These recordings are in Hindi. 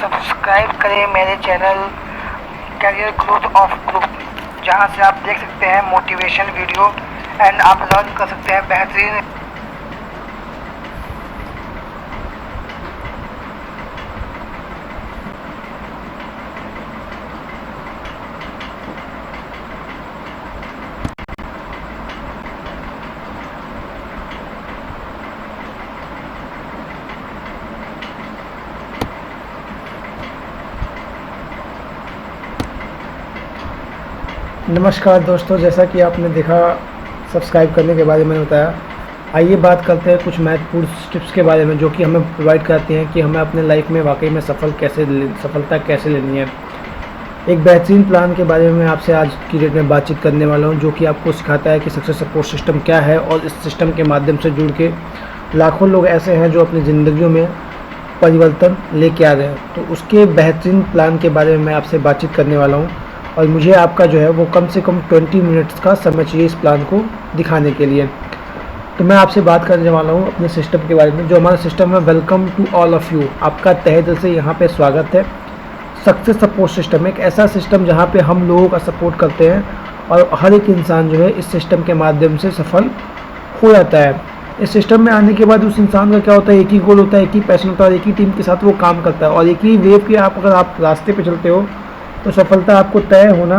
सब्सक्राइब करें मेरे channel career growth of group, जहां से आप देख सकते हैं मोटिवेशन वीडियो एंड आप लर्न कर सकते हैं बेहतरीन। नमस्कार दोस्तों, जैसा कि आपने देखा सब्सक्राइब करने के बारे में बताया, आइए बात करते हैं कुछ महत्वपूर्ण टिप्स के बारे में जो कि हमें प्रोवाइड करती हैं कि हमें अपने लाइफ में वाकई में सफलता कैसे लेनी है। एक बेहतरीन प्लान के बारे में मैं आपसे आज की डेट में बातचीत करने वाला हूं, जो कि आपको सिखाता है कि सक्सेस सपोर्ट सिस्टम क्या है और इस सिस्टम के माध्यम से जुड़ के लाखों लोग ऐसे हैं जो अपनी ज़िंदगियों में परिवर्तन लेके आ रहे हैं। तो उसके बेहतरीन प्लान के बारे में मैं आपसे बातचीत करने वाला हूँ और मुझे आपका जो है वो कम से कम 20 मिनट्स का समय चाहिए इस प्लान को दिखाने के लिए। तो मैं आपसे बात करने वाला हूँ अपने सिस्टम के बारे में। जो हमारा सिस्टम है, welcome to all of you, आपका तहे दिल से यहाँ पे स्वागत है। सक्सेस सपोर्ट सिस्टम एक ऐसा सिस्टम जहाँ पे हम लोगों का सपोर्ट करते हैं और हर एक इंसान जो है इस सिस्टम के माध्यम से सफल हो जाता है। इस सिस्टम में आने के बाद उस इंसान का क्या होता है, एक ही गोल होता है, एक ही पैशन होता है, एक ही टीम के साथ वो काम करता है और एक ही वेव के अगर आप रास्ते पे चलते हो तो सफलता आपको तय होना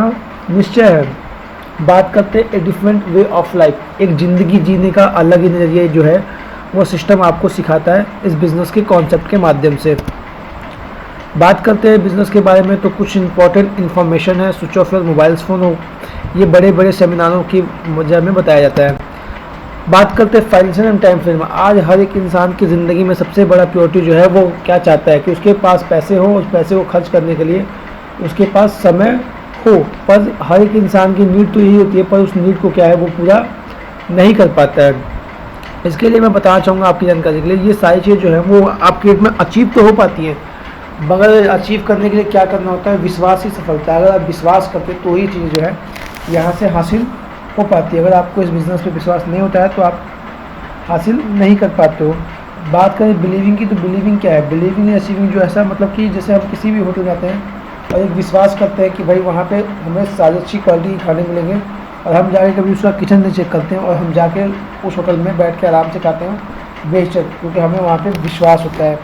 निश्चय है। बात करते हैं a different way of life, एक ज़िंदगी जीने का अलग ही नज़रिया जो है वो सिस्टम आपको सिखाता है इस बिज़नेस के कॉन्सेप्ट के माध्यम से। बात करते हैं बिज़नेस के बारे में तो कुछ इंपॉर्टेंट इन्फॉर्मेशन है, switch off your mobiles phone हो, ये बड़े बड़े सेमिनारों की वजह में बताया जाता है। बात करते हैं फाइनेंशियल एंड टाइम फ्रेम। आज हर एक इंसान की ज़िंदगी में सबसे बड़ा प्योरिटी जो है वो क्या चाहता है कि उसके पास पैसे हो, उस पैसे को खर्च करने के लिए उसके पास समय हो। पर हर एक इंसान की नीड तो यही होती है, पर उस नीड को क्या है वो पूरा नहीं कर पाता है। इसके लिए मैं बताना चाहूँगा आपकी जानकारी के लिए, ये सारी चीज़ें जो है वो आपकी लाइफ में अचीव तो हो पाती हैं, मगर अचीव करने के लिए क्या करना होता है, विश्वास ही सफलता है। अगर आप विश्वास करते तो ही चीज़ जो है यहाँ से हासिल हो पाती है। अगर आपको इस बिज़नेस पे विश्वास नहीं होता है तो आप हासिल नहीं कर पाते हो। बात करें बिलीविंग की, तो बिलीविंग क्या है, बिलीविंग अचीविंग जो ऐसा मतलब कि जैसे हम किसी भी होटल जाते हैं और एक विश्वास करते हैं कि भाई वहाँ पे हमें सारी अच्छी क्वालिटी के खाने मिलेंगे और हम जाके कभी उसका किचन नहीं चेक करते हैं और हम जाके उस होटल में बैठ के आराम से खाते हैं बेशक, क्योंकि हमें वहाँ पे विश्वास होता है।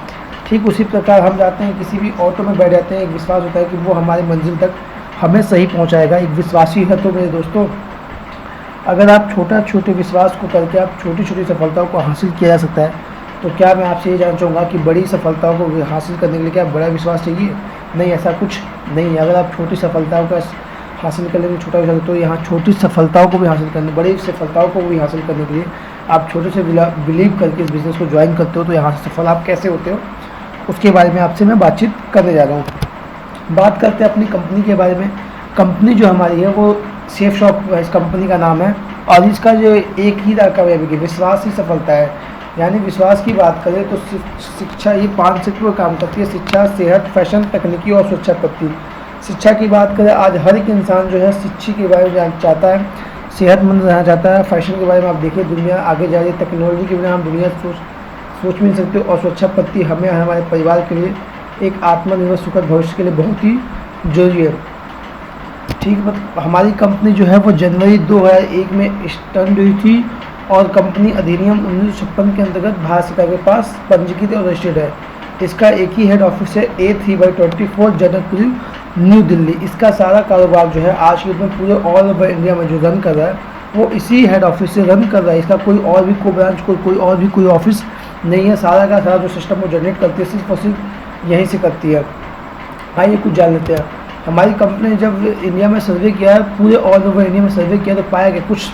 ठीक उसी प्रकार हम जाते हैं किसी भी ऑटो में बैठ जाते हैं, एक विश्वास होता है कि वो हमारी मंजिल तक हमें सही पहुँचाएगा। एक विश्वासी है। तो मेरे दोस्तों, अगर आप छोटे विश्वास को करके आप छोटी छोटी सफलताओं को हासिल किया जा सकता है, तो क्या मैं आपसे ये जानना चाहूँगा कि बड़ी सफलताओं को हासिल करने के लिए क्या बड़ा विश्वास चाहिए? नहीं, ऐसा कुछ नहीं है। अगर आप छोटी सफलताओं का हासिल करने के लिए छोटा विश्वास, तो यहाँ छोटी सफलताओं को भी हासिल करने, बड़ी सफलताओं को भी हासिल करने के लिए आप छोटे से बिलीव करके इस बिज़नेस को ज्वाइन करते हो, तो यहाँ से सफल आप कैसे होते हो उसके बारे में आपसे मैं बातचीत करने जा रहा हूँ। बात करते हैं अपनी कंपनी के बारे में। कंपनी जो हमारी है वो सेफ शॉप इस कंपनी का नाम है और इसका जो एक ही रकम है कि विश्वास ही सफलता है। यानी विश्वास की बात करें तो शिक्षा, ये 5 सेक्टर पर काम करती है: शिक्षा, सेहत, फैशन, तकनीकी और सुरक्षा पत्ती। शिक्षा की बात करें, आज हर एक इंसान जो है शिक्षा के बारे में जानना चाहता है, सेहतमंद रहना चाहता है। फैशन के बारे में आप देखिए, दुनिया आगे जा रही है, टेक्नोलॉजी के बिना हम दुनिया सोच भी नहीं सकते। और सुरक्षा पत्ती हमें हमारे परिवार के लिए एक आत्मनिर्भर सुखद भविष्य के लिए बहुत ही जरूरी है। ठीक, हमारी कंपनी जो है वो जनवरी 2001 में स्टार्ट हुई थी और कंपनी अधिनियम 1956 के अंतर्गत भारत सरकार के पास पंजीकृत और रजिस्टर्ड है। इसका एक ही हेड ऑफिस है, A3/24 जनकपुरी, न्यू दिल्ली। इसका सारा कारोबार जो है आज के डेट में पूरे ऑल ओवर इंडिया में जो रन कर रहा है वो इसी हेड ऑफिस से रन कर रहा है। इसका कोई और भी कोई ब्रांच, कोई और भी कोई ऑफिस नहीं है। सारा का सारा जो सिस्टम वो जनरेट करती है सिर्फ और सिर्फ यहीं से करती है। आइए कुछ जान लेते हैं। हमारी कंपनी ने जब इंडिया में सर्वे किया है, पूरे ऑल ओवर इंडिया में सर्वे किया, तो पाया कि कुछ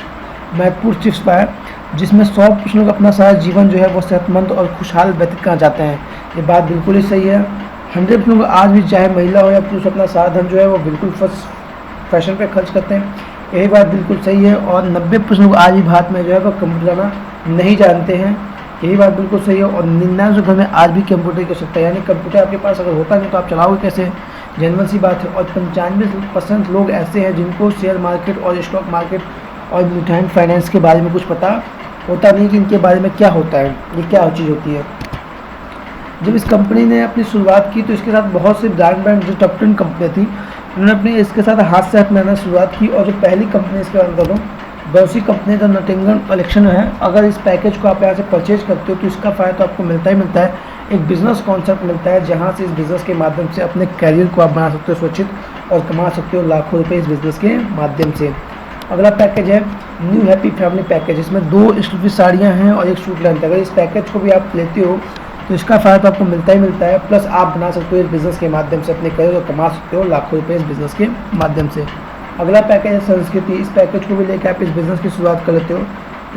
महत्वपूर्ण टिप्स पाया जिसमें 100% लोग अपना सारा जीवन जो है वो सेहतमंद और खुशहाल व्यतीत करना चाहते हैं। ये बात बिल्कुल ही सही है। 100% लोग आज भी, चाहे महिला हो या पुरुष, अपना सारा धन जो है वो बिल्कुल फैशन पे खर्च करते हैं। यही बात बिल्कुल सही है। और 90% लोग आज भी भारत में जो है वो कंप्यूटर चलाना नहीं जानते हैं। यही बात बिल्कुल सही है। और 99 घर में आज भी कंप्यूटर की आवश्यकता है, यानी कंप्यूटर आपके पास अगर होता नहीं तो आप चलाओगे कैसे, जनरल सी बात है। और 95% लोग ऐसे हैं जिनको शेयर मार्केट और स्टॉक मार्केट और म्यूचुअल फंड फाइनेंस के बारे में कुछ पता होता नहीं कि इनके बारे में क्या होता है, ये क्या चीज़ होती है। जब इस कंपनी ने अपनी शुरुआत की तो इसके साथ बहुत से ब्रांड जो टॉप 10 कंपनियाँ थी उन्होंने अपने इसके साथ हाथ से हाथ मिलाना शुरुआत की, और जो पहली कंपनी इसके बारे में बता दूँ, बहुत कंपनी द नॉटिंघम कलेक्शन है। अगर इस पैकेज को आप यहाँ से परचेज करते हो तो इसका फ़ायदा तो आपको मिलता ही मिलता है, एक बिज़नेस कॉन्सेप्ट मिलता है जहाँ से इस बिज़नेस के माध्यम से अपने कैरियर को आप बना सकते हो सुरक्षित और कमा सकते हो लाखों रुपए इस बिज़नेस के माध्यम से। अगला पैकेज है न्यू हैप्पी फैमिली पैकेज। इसमें 2 एक्सक्लूसिव साड़ियाँ हैं और एक सूट लेंथ है। अगर इस पैकेज को भी आप लेते हो तो इसका फ़ायदा तो आपको मिलता ही मिलता है, प्लस आप बना सकते हो इस बिज़नेस के माध्यम से अपने कैरियर को कमा सकते हो लाखों रुपये इस बिज़नेस के माध्यम से। अगला पैकेज है संस्कृति। इस पैकेज को भी लेकर आप इस बिज़नेस की शुरुआत कर लेते हो,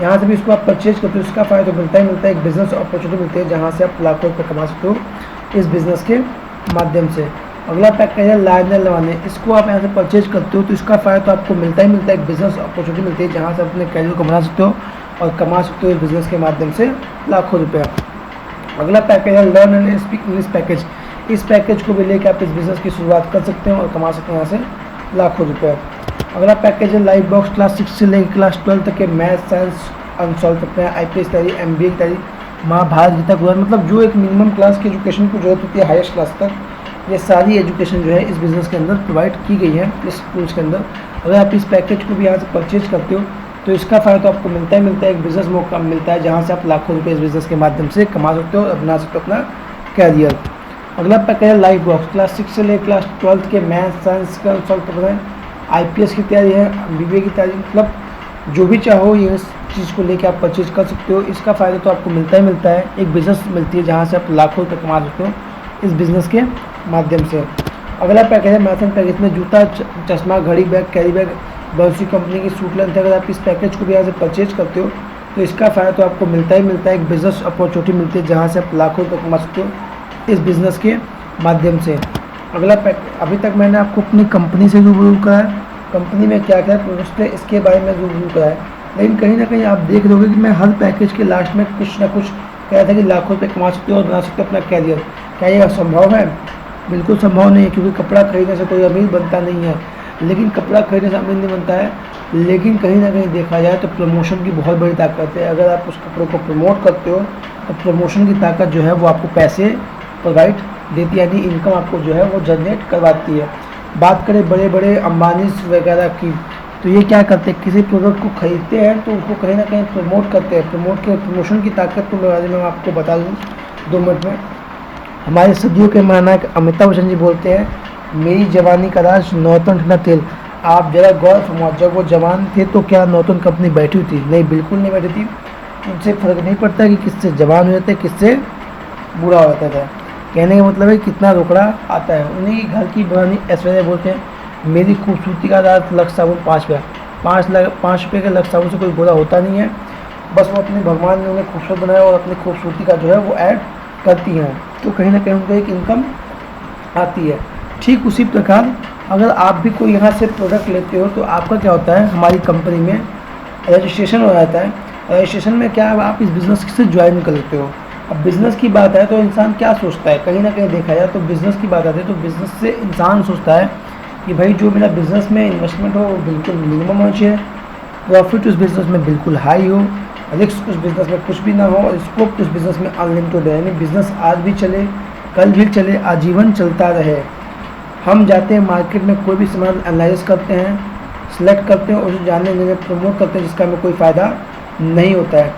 यहाँ से भी इसको आप परचेज करते हो, इसका फ़ायदा तो मिलता ही मिलता है, एक बिज़नेस अपॉर्चुनिटी मिलती है जहाँ से आप लाखों रुपये कमा सकते हो इस बिज़नेस के माध्यम से। अगला पैकेज है लाइनर लगाने। इसको आप यहाँ से परचेज करते हो तो इसका फ़ायदा तो आपको मिलता ही मिलता है, एक बिज़नेस अपॉर्चुनिटी मिलती है जहाँ से अपने कैरियर को बना सकते हो और कमा सकते हो इस बिज़नेस के माध्यम से लाखों रुपये। अगला पैकेज है learn and speak English package. इस पैकेज को भी लेकर आप इस बिज़नेस की शुरुआत कर सकते हैं और कमा सकते हैं यहाँ से लाखों रुपये। अगला पैकेज है लाइफ बॉक्स। क्लास 6 से लेकर क्लास 12 तक के मैथ साइंस अनसॉल्व करते हैं, IPS तैयारी, MBA की तैयारी, महाभारत गीता कुरान, मतलब जो एक मिनिमम क्लास की एजुकेशन की जरूरत होती है हाईएस्ट क्लास तक, ये सारी एजुकेशन जो है इस बिज़नेस के अंदर प्रोवाइड की गई है इस टूल्स के अंदर। अगर आप इस पैकेज को भी यहाँ से परचेज करते हो तो इसका फ़ायदा तो आपको मिलता ही मिलता है, एक बिज़नेस मौका मिलता है जहाँ से आप लाखों रुपये इस बिज़नेस के माध्यम से कमा सकते हो और बना सकते हो अपना कैरियर। अगला पैकेज है लाइफ बॉक्स। क्लास 6 से लेकर क्लास 12 के मैथ साइंस का सॉल्व करना है, IPS की तैयारी है, MBA की तैयारी, मतलब जो भी चाहो ये चीज़ को लेकर आप परचेज कर सकते हो। इसका फ़ायदा तो आपको मिलता ही मिलता है, एक बिज़नेस मिलती है जहाँ से आप लाखों रुपये कमा सकते हो इस बिज़नेस के माध्यम से। अगला पैकेज है मैथन पैकेज में जूता, चश्मा, घड़ी, बैग, कैरी बैग, बहुत सी कंपनी की सूट लेंथ। अगर आप इस पैकेज को भी यहाँ से परचेज करते हो तो इसका फ़ायदा तो आपको मिलता ही मिलता है, एक बिज़नेस अपॉर्चुनिटी मिलती है जहाँ से आप लाखों रुपये कमा सकते हो इस बिज़नेस के माध्यम से। अगला अभी तक मैंने आपको अपनी कंपनी से रूबरू कराया, कंपनी में क्या क्या प्रोडक्ट है इसके बारे में रूबरू कराया, लेकिन कहीं ना कहीं आप देख लोगे कि मैं हर पैकेज के लास्ट में कुछ ना कुछ कह रहा था कि लाखों रुपये कमा सकते हो और बना सकते हो अपना कैरियर। क्या ये संभव है? बिल्कुल संभव नहीं है, क्योंकि कपड़ा खरीदने से कोई अमीर बनता नहीं है, लेकिन कपड़ा खरीदने से अमीर नहीं बनता है। लेकिन कहीं ना कहीं देखा जाए तो प्रमोशन की बहुत बड़ी ताकत है। अगर आप उस कपड़े को प्रमोट करते हो तो प्रमोशन की ताकत जो है वो आपको पैसे प्रोवाइड देती है, यानी इनकम आपको जो है वो जनरेट करवाती है। बात करें बड़े बड़े अंबानी वगैरह की, तो ये क्या करते हैं, किसी प्रोडक्ट को खरीदते हैं तो उसको कहीं ना कहीं प्रमोट करते हैं। प्रमोशन की ताकत के बारे में मैं आपको बता दूँ 2 मिनट में। हमारे सदियों के महानायक अमिताभ बच्चन जी बोलते हैं, मेरी जवानी का राज नौतन ठंडा तेल। आप जरा गौर फरमाओ, जब वो जवान थे तो क्या नौतन कंपनी बैठी हुई थी? नहीं, बिल्कुल नहीं बैठी थी। उनसे फ़र्क नहीं पड़ता कि किससे जवान हो जाते, किससे बूढ़ा हो जाता था। कहने का मतलब है कितना रोकड़ा आता है। उन्हीं घर की पुरानी ऐश्वर्या बोलते हैं, मेरी खूबसूरती का राज लक्स साबुन 5 रुपया। 5 रुपये के लक्स साबुन से कोई गोरा होता नहीं है, बस वो अपने भगवान ने उन्हें खूबसूरत बनाया और अपनी खूबसूरती का जो है वो ऐड करती हैं, तो कहीं ना कहीं उनको एक इनकम आती है। ठीक उसी प्रकार अगर आप भी कोई यहाँ से प्रोडक्ट लेते हो तो आपका क्या होता है, हमारी कंपनी में रजिस्ट्रेशन हो जाता है। रजिस्ट्रेशन में क्या आप इस बिज़नेस से ज्वाइन कर लेते हो। अब बिज़नेस की बात है तो इंसान क्या सोचता है, कहीं ना कहीं देखा जाए तो बिज़नेस की बात आती है तो बिज़नेस से इंसान सोचता है कि भाई जो मेरा बिज़नेस में इन्वेस्टमेंट हो वो बिल्कुल मिनिमम होना चाहिए, प्रॉफिट उस बिज़नेस में बिल्कुल हाई हो, रिस्क उस बिज़नेस में कुछ भी ना हो और स्कोप उस बिज़नेस में अनलिमिटेड है, यानी बिज़नेस आज भी चले कल भी चले, आजीवन चलता रहे। हम जाते हैं मार्केट में, कोई भी सामान एनालाइज करते हैं, सिलेक्ट करते हैं और उसे जानने देने प्रमोट करते हैं जिसका हमें कोई फ़ायदा नहीं होता है।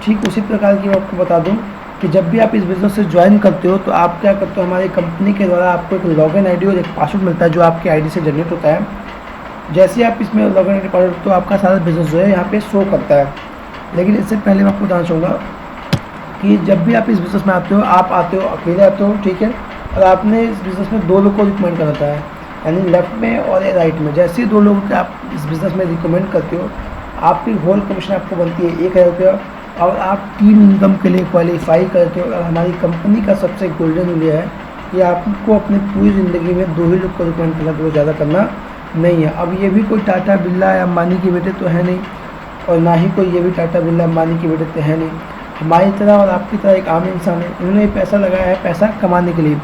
ठीक उसी प्रकार की मैं आपको बता दूं कि जब भी आप इस बिज़नेस से ज्वाइन करते हो तो आप क्या करते हो, हमारी कंपनी के द्वारा आपको एक लॉगिन आईडी और एक पासवर्ड मिलता है जो आपकी आईडी से जनरेट होता है। जैसे आप इसमें लॉगिन आईडी पासवर्ड तो आपका सारा बिज़नेस जो है यहाँ पे शो करता है। लेकिन इससे पहले मैं आपको बताना चाहूँगा कि जब भी आप इस बिज़नेस में आते हो, आप आते हो अकेले आते हो, ठीक है, और आपने इस बिज़नेस में 2 लोग को रिकमेंड करना होता है, यानी लेफ्ट में और राइट में। जैसे ही 2 लोगों के आप इस बिज़नेस में रिकमेंड करते हो, आपकी होल कमीशन आपको बनती है 1000 रुपया और आप टीम इनकम के लिए क्वालिफाई करते हो। और हमारी कंपनी का सबसे गोल्डन रूल है कि आपको अपनी पूरी ज़िंदगी में 2 ही लोग को रिकमेंड करना, तो ज़्यादा करना नहीं है। अब ये भी कोई टाटा बिरला या अंबानी के बेटे तो है नहीं, और ना ही कोई ये भी टाटा बिरला अंबानी के बेटे तो है नहीं। हमारी तरह और आपकी तरह एक आम इंसान है, उन्होंने पैसा लगाया है पैसा कमाने के लिए।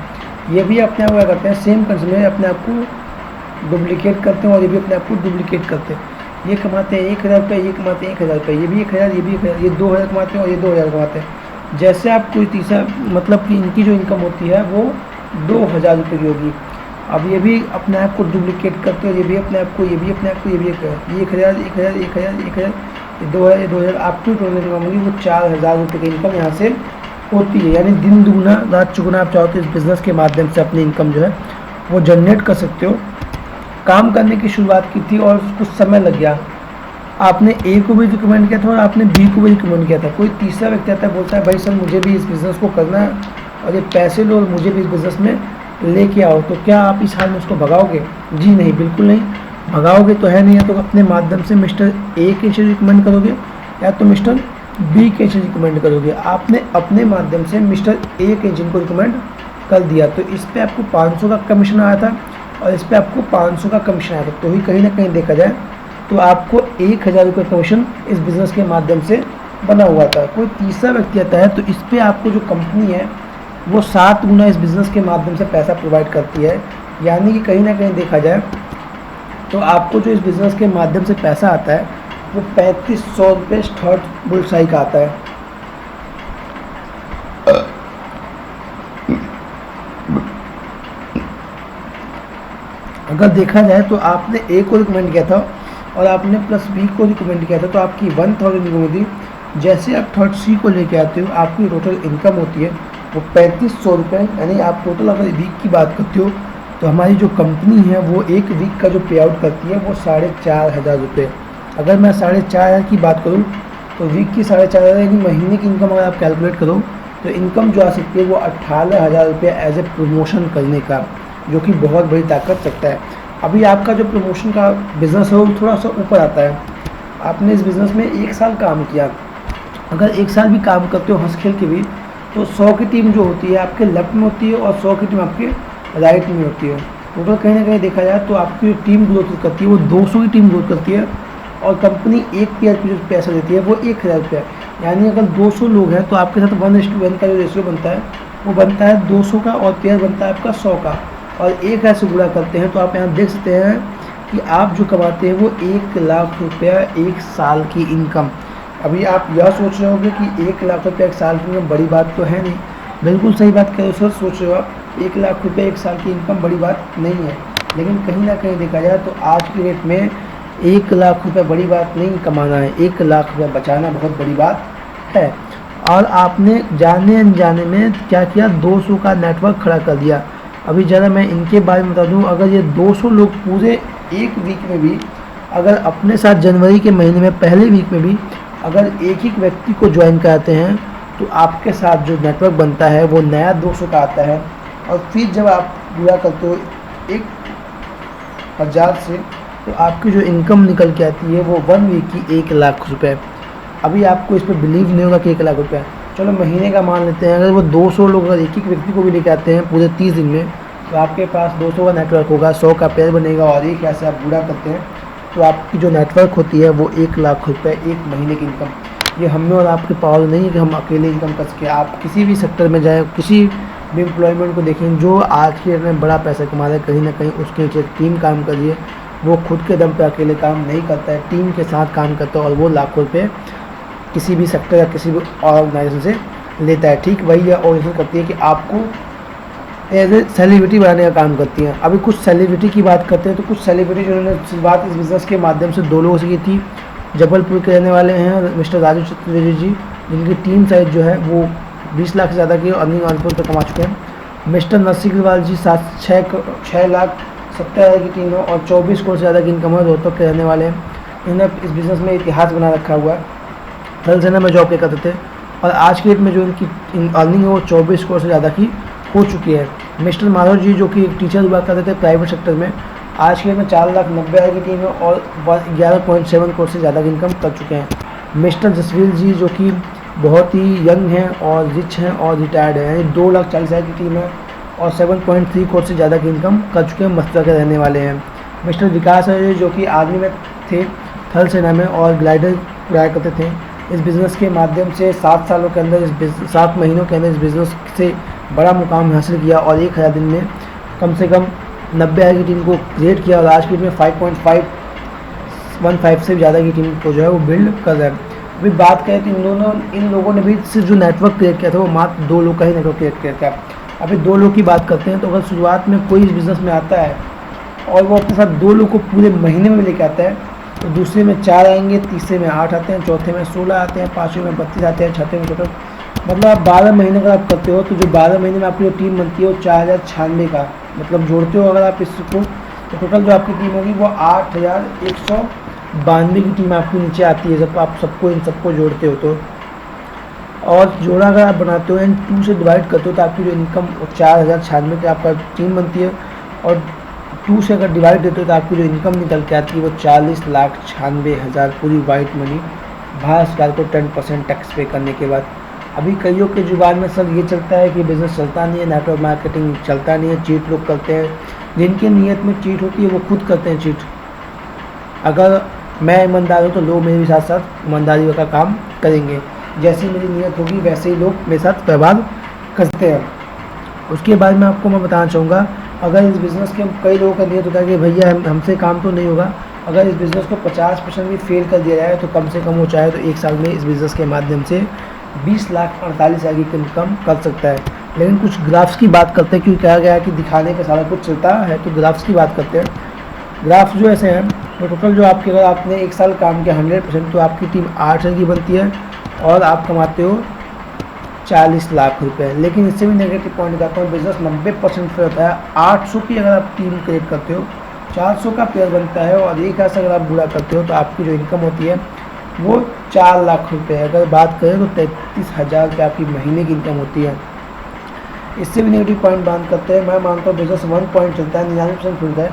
ये भी अपने आप क्या करते हैं, सेम कंसेप्ट में अपने आप को डुप्लीकेट करते हैं और ये भी अपने आप को डुप्लीकेट करते हैं। ये कमाते हैं 1000 रुपये, ये कमाते हैं 1000 रुपये, ये भी 1000, ये भी 1000, ये 2000 कमाते हैं और ये 2000 कमाते हैं। जैसे आप कोई तीसरा मतलब कि इनकी जो इनकम होती है वो 2,000 रुपये की होगी। अब ये भी अपने आप को डुप्लीकेट करते हो, ये भी अपने आप को, ये भी अपने आप को, ये भी 1,000 1,000 1,000 1,000 2,000 2,000 आपकी टोटल इनकम होगी वो 4,000 रुपये की इनकम यहाँ से होती है। यानी दिन दुगुना रात चुगुना आप चाहो तो इस बिज़नेस के माध्यम से अपनी इनकम जो है वो जनरेट कर सकते हो। काम करने की शुरुआत की थी और कुछ समय लग गया, आपने ए को भी रिकमेंड किया था और आपने बी को भी रिकमेंड किया था, कोई तीसरा व्यक्ति आता है बोलता है भाई सर मुझे भी इस बिज़नेस को करना है और ये पैसे लो और मुझे भी इस बिज़नेस में लेके आओ, तो क्या आप इस हाल में उसको भगाओगे? जी नहीं, बिल्कुल नहीं भगाओगे तो है नहीं। या तो अपने माध्यम से मिस्टर ए के नीचे रिकमेंड करोगे या तो मिस्टर बी के नीचे रिकमेंड करोगे। आपने अपने माध्यम से मिस्टर ए के जिनको रिकमेंड कर दिया तो इस पर आपको 500 का कमीशन आया था और इस पर आपको 500 का कमीशन आया था, तो ही कहीं ना कहीं देखा जाए तो आपको 1,000 रुपये कमीशन इस बिज़नेस के माध्यम से बना हुआ था। कोई तीसरा व्यक्ति आता है तो इस पर आपको जो कंपनी है वो 7 गुना इस बिज़नेस के माध्यम से पैसा प्रोवाइड करती है। यानी कि कहीं ना कहीं देखा जाए तो आपको जो इस बिज़नेस के माध्यम से पैसा आता है वो 3,500 रुपये थर्ड बुलसाई का आता है। अगर देखा जाए तो आपने ए को रिकमेंड किया था और आपने प्लस बी को रिकमेंड किया था तो आपकी 1,000 इनकम होती। जैसे आप थर्ड सी को लेके आते हो आपकी टोटल इनकम होती है वो 3,500 रुपये। यानी आप टोटल अगर वीक की बात करते हो तो हमारी जो कंपनी है वो एक वीक का जो पे आउट करती है वो 4,500 रुपये। अगर मैं 4,500 की बात करूँ तो वीक की 4,500 यानी महीने की इनकम अगर आप कैलकुलेट करो तो इनकम जो आ सकती है वो 18,000 रुपये एज ए प्रमोशन करने का, जो कि बहुत बड़ी ताकत रखता है। अभी आपका जो प्रमोशन का बिज़नेस है वो थोड़ा सा ऊपर आता है। आपने इस बिज़नेस में 1 साल काम किया, अगर 1 साल भी काम करते हो हंस खेल के भी तो 100 की टीम जो होती है आपके लेफ्ट में होती है और 100 की टीम आपके राइट में होती है। टोटल कहीं ना कहीं देखा जाए तो आपकी जो टीम ग्रोथ करती है वो 200 की टीम ग्रोथ करती है और कंपनी एक पेयर पे जो पैसा देती है वो 1,000 रुपया। यानी अगर 200 लोग हैं तो आपके साथ 1:1 का जो रेशियो बनता है वो बनता है 200 का और पेयर बनता है आपका 100 का, और एक ऐसे गुणा करते हैं तो आप यहाँ देख सकते हैं कि आप जो कमाते हैं वो 1,00,000 रुपया 1 साल की इनकम। अभी आप यह सोच रहे होंगे कि 1,00,000 रुपये 1 साल की इनकम बड़ी बात तो है नहीं, बिल्कुल सही बात कह रहे हो सर, सोच रहे हो आप 1,00,000 रुपये 1 साल की इनकम बड़ी बात नहीं है, लेकिन कहीं ना कहीं देखा जाए तो आज की डेट में 1,00,000 रुपये बड़ी बात नहीं कमाना है, 1,00,000 रुपये बचाना बहुत बड़ी बात है। और आपने जाने अनजाने में क्या किया, 200 का नेटवर्क खड़ा कर दिया। अभी ज़रा मैं इनके बारे में बता दूं, अगर ये 200 लोग पूरे एक वीक में भी अगर अपने साथ जनवरी के महीने में पहले वीक में भी अगर एक ही व्यक्ति को ज्वाइन कराते हैं तो आपके साथ जो नेटवर्क बनता है वो नया 200 का आता है। और फिर जब आप पूरा करते हो 1,000 से तो आपकी जो इनकम निकल के आती है वो 1 वीक की 1,00,000 रुपये। अभी आपको इस पर बिलीव नहीं होगा कि 1,00,000 रुपये, चलो महीने का मान लेते हैं। अगर वो 200 लोग अगर एक व्यक्ति को भी लेके आते हैं पूरे 30 दिन में तो आपके पास 200 का नेटवर्क होगा, 100 का पेयर बनेगा और एक ऐसे आप पूरा करते हैं तो आपकी जो नेटवर्क होती है वो 1,00,000 रुपये 1 महीने की इनकम। ये हमें और आपके पावर नहीं है कि हम अकेले इनकम कर सकें। आप किसी भी सेक्टर में जाएँ, किसी भी एम्प्लॉयमेंट को देखें जो आज के डेट में बड़ा पैसा कमा रहा है, कहीं ना कहीं उसके नीचे टीम काम कर रही है। वो खुद के दम पे अकेले काम नहीं करता है, टीम के साथ काम करता है और वो लाखों रुपये किसी भी सेक्टर या किसी भी ऑर्गेनाइजेशन से लेता है। ठीक वही ऑर्गेनाइजेशन करती है कि आपको एज ए सेलिब्रिटी बनाने का काम करती है। अभी कुछ सेलिब्रिटी की बात करते हैं तो कुछ सेलिब्रिटी जिन्होंने शुरुआत इस बिज़नेस के माध्यम से 2 लोगों से की थी। जबलपुर के रहने वाले हैं मिस्टर राजू चतुर्वेदी जी, जिनकी टीम साइज जो है वो 20 लाख से ज़्यादा की अर्निंग ऑनपुर पर कमा चुके हैं। मिस्टर नरसिंहवाल जी 6,70,000 की टीम है और 24 करोड़ से ज़्यादा की इनकम है, रोहतक के रहने वाले हैं। इन्होंने इस बिज़नेस में इतिहास बना रखा हुआ है। थल सेना में जॉब करते थे और आज के डेट में जो इनकी अर्निंग है वो 24 करोड़ से ज़्यादा की हो चुकी है। मिस्टर माधव जी जो कि एक टीचर हुआ करते थे प्राइवेट सेक्टर में, आज के डेट में 4,90,000 की टीम है और 11.7 करोड़ से ज़्यादा की इनकम कर चुके हैं। मिस्टर जसवीर जी जो कि बहुत ही यंग हैं और रिच हैं और रिटायर्ड हैं, यानी 2,40,000 की टीम है और 7.3 करोड़ से ज़्यादा की इनकम कर चुके हैं, मथुरा के रहने वाले हैं। मिस्टर विकास है जो कि आर्मी में थे थल सेना में और ग्लाइडर उड़ाया करते थे। इस बिज़नेस के माध्यम से 7 सालों के अंदर 7 महीनों के अंदर इस बिज़नेस से बड़ा मुकाम हासिल किया और 1,000 दिन में कम से कम 90,000 की टीम को क्रिएट किया और आज की डेट में 5.515 से ज़्यादा की टीम को जो है वो बिल्ड कर रहा है। अभी बात करें तो इन लोगों ने भी सिर्फ जो नेटवर्क क्रिएट किया था वो मात्र 2 लोग का ही नेटवर्क क्रिएट किया था। अभी 2 लोग की बात करते हैं, तो अगर शुरुआत में कोई इस बिज़नेस में आता है और वो अपने साथ 2 लोग को पूरे महीने में लेके आता है, तो दूसरे में 4 आएंगे, तीसरे में 8 आते हैं, चौथे में 16 आते हैं, पाँचवें में 32 आते हैं, छठे में टोटल मतलब आप 12 महीने अगर आप करते हो तो जो 12 महीने में आपकी जो टीम बनती है वो 4096 का मतलब जोड़ते हो अगर आप इसको, तो टोटल जो आपकी टीम होगी वो 8192 की टीम आपकी नीचे आती है जब आप इन सबको जोड़ते हो तो। और जोड़ा अगर आप बनाते हो एंड 2 से डिवाइड करते हो तो आपकी जो इनकम 4096 की आपका टीम बनती है, और 2 से अगर डिवाइड देते हो तो आपकी जो इनकम निकल के आती है वो 40,96,000 पूरी वाइट मनी भारत सरकार को 10% टैक्स पे करने के बाद। अभी कईयों के जुबान में सर ये चलता है कि बिज़नेस चलता नहीं है, नेटवर्क मार्केटिंग चलता नहीं है, चीट लोग करते हैं। जिनकी नीयत में चीट होती है वो खुद करते हैं चीट। अगर मैं ईमानदार हूँ तो लोग मेरे साथ साथ ईमानदारी का काम करेंगे, जैसी मेरी नीयत होगी वैसे ही लोग मेरे साथ व्यवहार करते हैं। उसके बाद में आपको मैं बताना चाहूँगा, अगर इस बिज़नेस के कई लोगों का नीयत होता है कि भैया हमसे काम तो नहीं होगा, अगर इस बिज़नेस को 50% भी फेल कर दिया जाए तो कम से कम वो चाहे तो 1 साल में इस बिज़नेस के माध्यम से 20,48,000 की इनकम कर सकता है। लेकिन कुछ ग्राफ्स की बात करते हैं, क्योंकि कहा गया है कि दिखाने का सारा कुछ चलता है, तो ग्राफ्स की बात करते हैं। ग्राफ्स जो ऐसे हैं, तो टोटल जो आपके अगर आपने 1 साल काम किया 100% तो आपकी टीम 8 की बनती है और आप कमाते हो 40 लाख रुपए। लेकिन इससे भी नेगेटिव पॉइंट कहता हूँ, बिज़नेस 90% फेल होता है। 800 की अगर आप टीम क्रिएट करते हो, 400 का पेयर बनता है, और 1 से अगर आप बुरा करते हो तो आपकी जो इनकम होती है वो 4 लाख रुपए है। अगर बात करें तो 33,000 रुपये आपकी महीने की इनकम होती है। इससे भी नेगेटिव पॉइंट बात करते हैं, मैं मानता हूँ बिज़नेस 1 पॉइंट चलता है, 99% खुलता है।